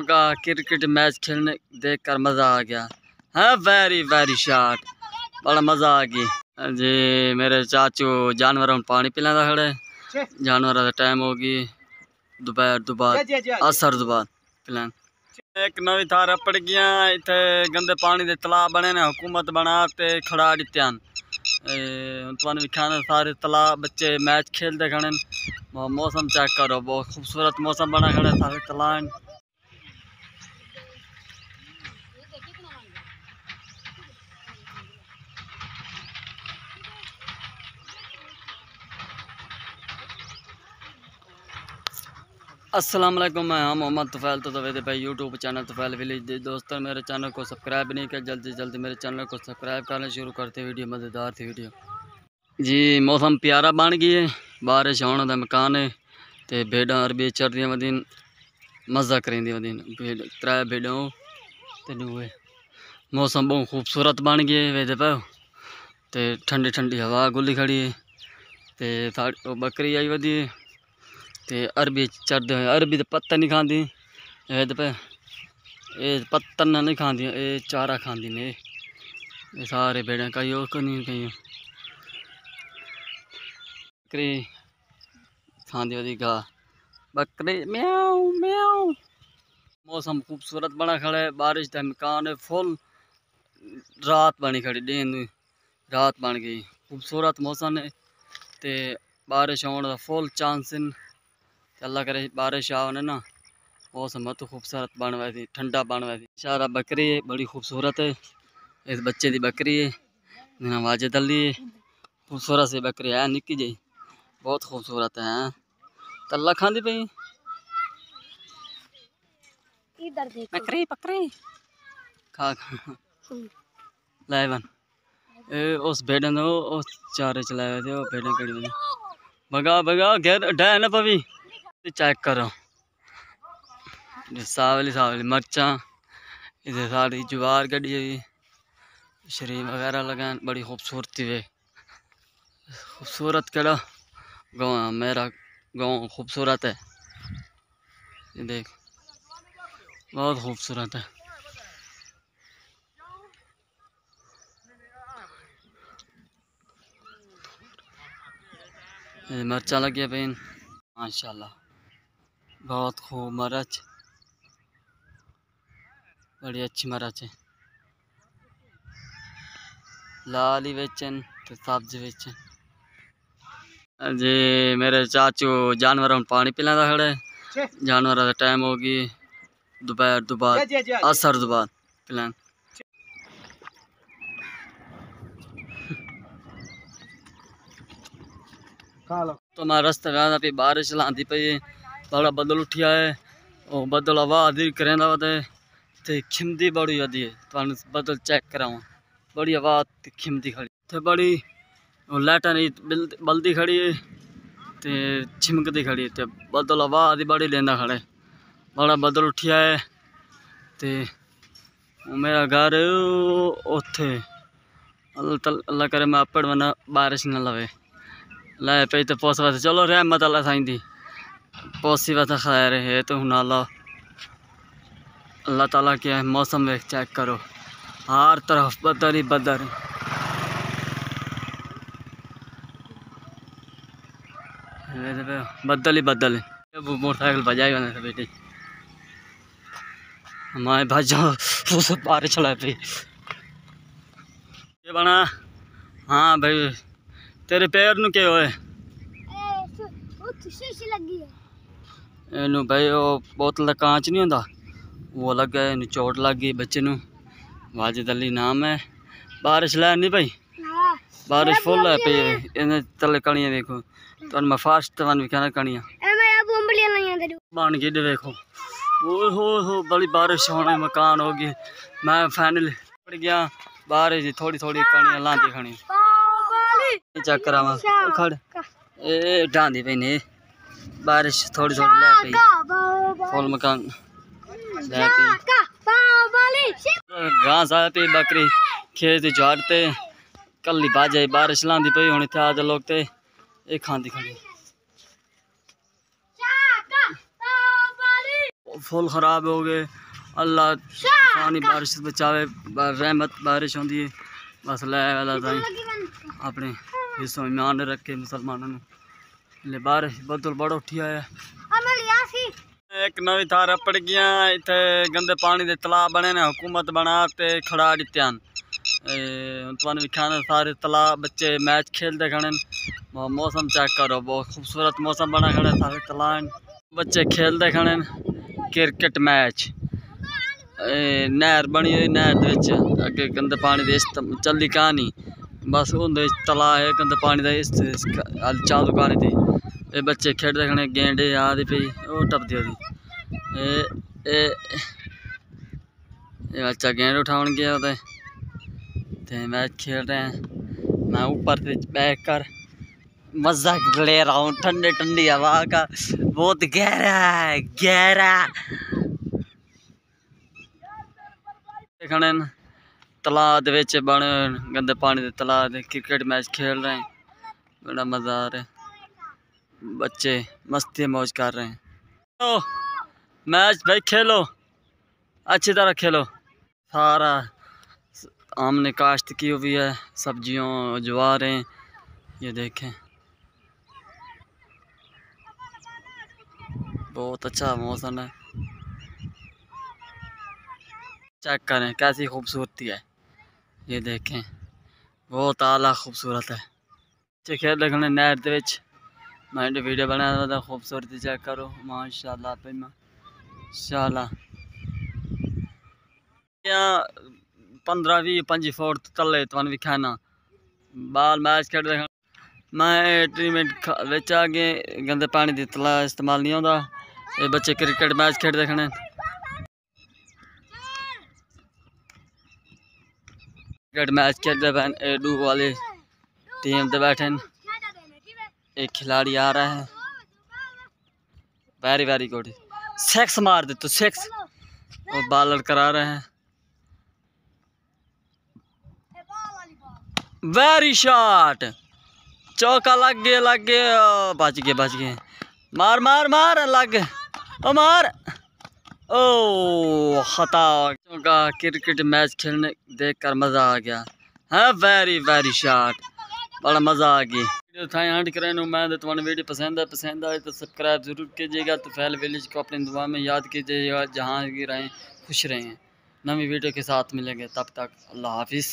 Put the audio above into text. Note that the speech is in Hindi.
दोस्तों का क्रिकेट मैच खेलने देखकर मज़ा आ गया। हाँ, वेरी वेरी शॉट, बड़ा मज़ा आ गया जी। मेरे चाचू जानवरों को पानी पिलाना खड़े, जानवर का टाइम होगी दोपहर असर दोबार पिलान। एक नवी थार पड़ गया इतने गंदे पानी के तलाब बने ने, हुकूमत बनाते खड़ा दित्यान तुम खाने सारे तालाब बच्चे मैच खेलते खड़े। मौसम चेक करो, बहुत खूबसूरत मौसम बना खड़े सारे तालाब। अस्सलाम वालेकुम, मैं मोहम्मद तुफैल तो दे भाई यूट्यूब चैनल तुफैल विलेज दे दोस्तों, मेरे चैनल को सब्सक्राइब नहीं किया जल्दी जल्दी मेरे चैनल को सब्सक्राइब करना शुरू करते। वीडियो मज़ेदार थी वीडियो जी। मौसम प्यारा बन गई है, बारिश होने का मकान है तो भेड़ा अरबी चरदियाँ वदीन मज़ा करेंदी वदीन त्रै भेड़ों तो दुए। मौसम बहुत खूबसूरत बन गया है वे पाओ तो ठंडी ठंडी हवा गुली खड़ी है तो बकरी आई वधी ते अरबी चरदे हुए। अरबी तो पत्ता नहीं खाती पे, ये पत्ता नहीं खाती, ये चारा खाती ने ये सारे भेड़े कई और नहीं कई बकरी खाती वही घाह बकरी म्याऊ म्याऊ। मौसम खूबसूरत बना खड़ा है, बारिश का मकान है फुल, रात बनी खड़ी दिन रात बन गई, खूबसूरत मौसम है ते बारिश होने का फुल चांस है। अल्लाह करे बारिश आने ना, मौसम बहुत खूबसूरत बन वैसी ठंडा बन वैसी। सारा बकरी है बड़ी खूबसूरत है, इस बच्चे की बकरी है वाजिद अली है, खूबसूरत सी बकरी है निक्की जी, बहुत खूबसूरत है। तल्ला खाती पई बकरी बकरी खा लाइवन उस भेड़ ने उस चारे चलाए थे, वो भेड़ें कड़ी भगा भगा घेर डै ना पवी। चेक करो सावली सावली मरचा, इधर सारी ज्वार गड्डी हुई, शरीर वगैरह लगान बड़ी खूबसूरती है। खूबसूरत केड़ा गाँव है मेरा, गाँव खूबसूरत है ये देख बहुत खूबसूरत है। ये मरचा लगी पे माशाल्लाह, बहुत खूब मरच, बड़ी अच्छी मरच है। लाल ही बेचन तो सब्जी बेचन जी। मेरे चाचू जानवरों को पानी पिलाना खड़े, जानवर का टाइम होगी दोपहर असर दोबार पिलान। तो मैं रास्ते में पे बारिश लाती पई, बड़ा बदल उठिया है, और बदल हवा आदि करेंदा वदे ते खिमदी बड़ी आदि है। तो बदल चेक कराऊँ, बड़ी हवा खिमदी खड़ी थे, बड़ी लाइटा नहीं बल्दी खड़ी है ते छिमकदी खड़ी ते बदल हवा आदि बड़ी लेंदा खड़े, बड़ा बदल उठिया है ते मेरा घर उथे। अल्लाह करे मैं अपड़ वना बारिश न लवे लाए पे तो पोस वैसे चलो रहमत अल्लाह साईं दी पोसी वैसा खैर है तो हूँ अल्लाह ताला के मौसम में चेक करो, हर तरफ बदल ही बदल। बदल ही बदल है, मोटरसाइकिल बजाई बने थे बेटी हमारे भाजा उसे बारिश चला पे ये बना। हाँ भाई तेरे पैर नु क्या होए इनू भाई वो बोतल का कांच नहीं होता वो लग गया, इनू चोट लग गई बच्चे नू। वाजिद अली नाम है। बारिश लै नहीं भाई, बारिश फुल है पे इन्हें तले कणियां देखो तो मैं फास्ट तवन भी कहना कणियां बन गई देखो। हो बड़ी बारिश होने मकान होगी, मैं फाइनल पड़ गया बारिश थोड़ी थोड़ी कणियां लांदी खड़ी चेक करा खड़ ए डांदी पे ने बारिश थोड़ी थोड़ी लै पई फुल मकान लै पई घास आ पे बकरी खेत झाड़ते कल बाजे बारिश लांदी पई हुण इत्थे आ लोग ते ये खांदी खड़ी फुल ख़राब हो गए। अल्लाह पानी बारिश से बचावे, रहमत बारिश होती है। बस अल्लाह अपने हिस्सों में मान रखे मुसलमानों ने बारिश बदल बड़ा उठिया है। एक नवी थार अपड़ गया इतने गंदे पानी के तलाब बने ने हुकूमत बना ते खड़ा दिते तुम खाने सारे तलाब बच्चे मैच खेलते खड़े। मौसम चेक करो, बहुत खूबसूरत मौसम बना खड़े, सारे तलाब बच्चे खेलते खड़े क्रिकेट मैच। नहर बनी हुई, नहर अगे गंदे पानी दे चलती कहानी बस उनके तला है गंदे पानी का चालू कहानी थी। ये बच्चे खेलते खड़े, गेंडे आदि पी वो टपदी होती। ये बच्चा गेंद उठाने गया तो मैच खेल रहे हैं। मैं ऊपर से बैठ कर मजा ले रहा हूँ ठंडी ठंडी हवा का। बहुत गहरा है, गहरा खड़े तलाब बने गंदे पानी के तलाब क्रिकेट मैच खेल रहे हैं। बड़ा मजा आ रहा है, बच्चे मस्ती मौज कर रहे हैं। तो मैच भाई खेलो, अच्छी तरह खेलो। सारा हमने काश्त की हुई है, सब्जियों ज्वारें, ये देखें बहुत अच्छा मौसम है। चेक करें कैसी खूबसूरती है, ये देखें बहुत आला खूबसूरत है। बच्चे खेल रहे नहर के मैं वीडियो बनाया था, खूबसूरती चेक करो माशाल्लाह पे माशाल्लाह। यहाँ 15-20-25 फुट तले तुम भी खाना बाल मैच खेल रहे। मैं ट्रीटमेंट बिच आ गए, गंदे पानी की तला इस्तेमाल नहीं होता। ये बच्चे क्रिकेट मैच खेलते खड़े, क्रिकेट मैच खेलते पे डू वाली टीम से बैठे। एक खिलाड़ी आ रहा है, वेरी वेरी गुड, सिक्स मार दे तो सिक्स, और बॉलर करा रहे हैं वेरी शॉट, चौका लग गया बच गए मार मार मार लग ओ मार ओ खता का। क्रिकेट मैच खेलने देखकर मज़ा आ गया है, वेरी वेरी शॉट, बड़ा मज़ा आ गया। वीडियो था यहाँ करें उम्मीद है तुम्हारी वीडियो पसंद आए तो सब्सक्राइब ज़रूर कीजिएगा। तो फैल विलेज को अपनी दुआ में याद कीजिएगा। जहाँ भी रहें खुश रहें। नवी वीडियो के साथ मिलेंगे, तब तक अल्लाह हाफिज़।